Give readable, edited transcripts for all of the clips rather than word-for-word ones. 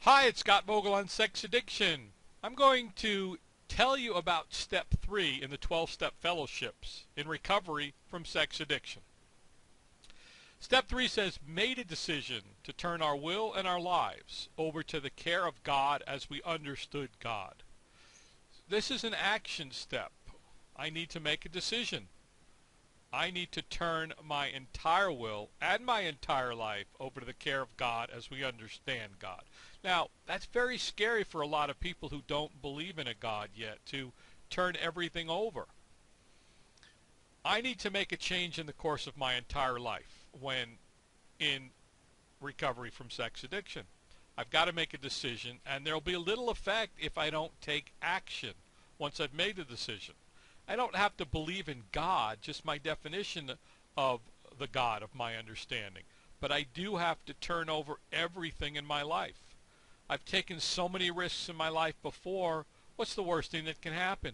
Hi, it's Scott Vogel on Sex Addiction. I'm going to tell you about step 3 in the 12-step fellowships in recovery from sex addiction. Step 3 says, made a decision to turn our will and our lives over to the care of God as we understood God. This is an action step. I need to make a decision. I need to turn my entire will and my entire life over to the care of God as we understand God. Now, that's very scary for a lot of people who don't believe in a God yet, to turn everything over. I need to make a change in the course of my entire life when in recovery from sex addiction. I've got to make a decision, and there'll be a little effect if I don't take action once I've made the decision. I don't have to believe in God, just my definition of the God of my understanding. But I do have to turn over everything in my life. I've taken so many risks in my life before. What's the worst thing that can happen?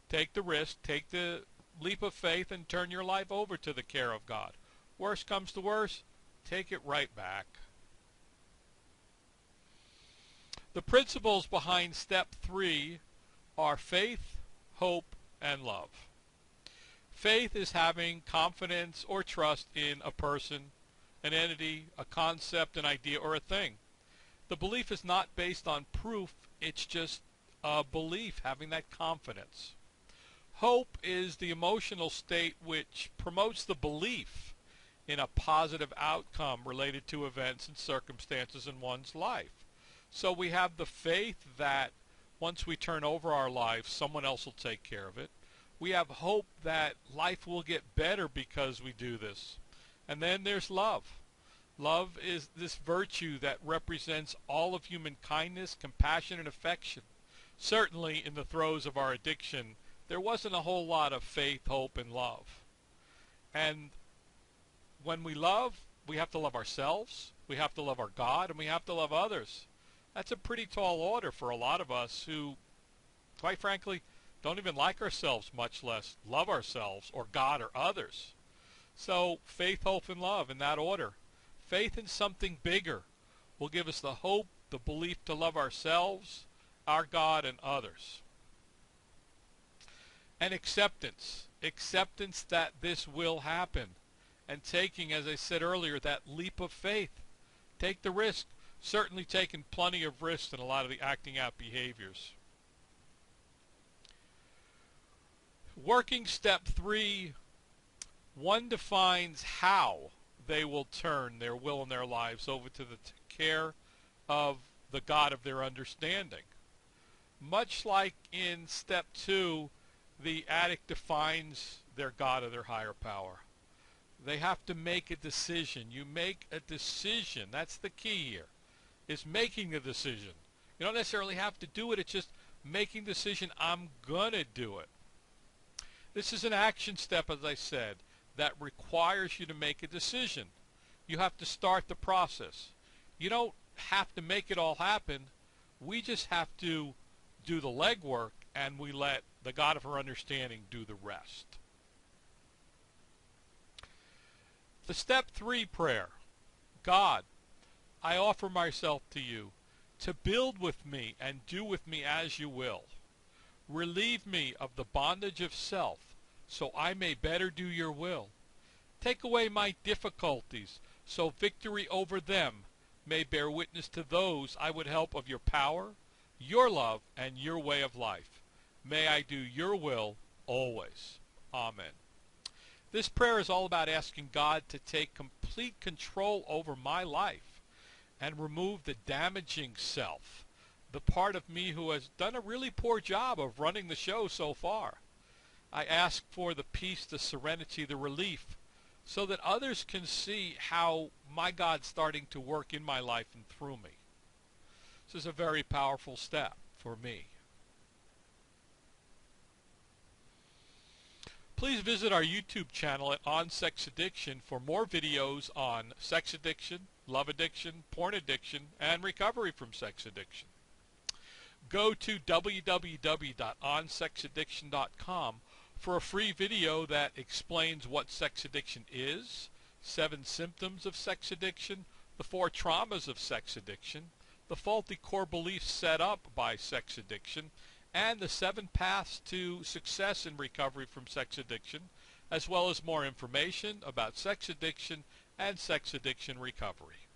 Take the risk, take the leap of faith, and turn your life over to the care of God. Worst comes to worst, take it right back. The principles behind step 3 are faith, hope, and love. Faith is having confidence or trust in a person, an entity, a concept, an idea, or a thing. The belief is not based on proof, it's just a belief, having that confidence. Hope is the emotional state which promotes the belief in a positive outcome related to events and circumstances in one's life. So we have the faith that once we turn over our lives, someone else will take care of it. We have hope that life will get better because we do this. And then there's love. Love is this virtue that represents all of human kindness, compassion, and affection. Certainly in the throes of our addiction, there wasn't a whole lot of faith, hope, and love. And when we love, we have to love ourselves, we have to love our God, and we have to love others. That's a pretty tall order for a lot of us who, quite frankly, don't even like ourselves, much less love ourselves or God or others. So faith, hope, and love in that order. Faith in something bigger will give us the hope, the belief to love ourselves, our God, and others. And acceptance. Acceptance that this will happen. And taking, as I said earlier, that leap of faith. Take the risk. Certainly taken plenty of risks in a lot of the acting out behaviors. Working step 3, one defines how they will turn their will and their lives over to the care of the God of their understanding. Much like in step 2, the addict defines their God or their higher power. They have to make a decision. You make a decision. That's the key here, is making a decision. You don't necessarily have to do it. It's just making the decision, I'm going to do it. This is an action step, as I said, that requires you to make a decision. You have to start the process. You don't have to make it all happen. We just have to do the legwork, and we let the God of our understanding do the rest. The step 3 prayer. God, I offer myself to you to build with me and do with me as you will. Relieve me of the bondage of self so I may better do your will. Take away my difficulties so victory over them may bear witness to those I would help of your power, your love, and your way of life. May I do your will always. Amen. This prayer is all about asking God to take complete control over my life and remove the damaging self, the part of me who has done a really poor job of running the show so far. I ask for the peace, the serenity, the relief, so that others can see how my God's starting to work in my life and through me. This is a very powerful step for me. Please visit our YouTube channel at On Sex Addiction for more videos on sex addiction, love addiction, porn addiction, and recovery from sex addiction. Go to www.onsexaddiction.com for a free video that explains what sex addiction is, 7 symptoms of sex addiction, the 4 traumas of sex addiction, the faulty core beliefs set up by sex addiction, and the 7 paths to success in recovery from sex addiction, as well as more information about sex addiction and sex addiction recovery.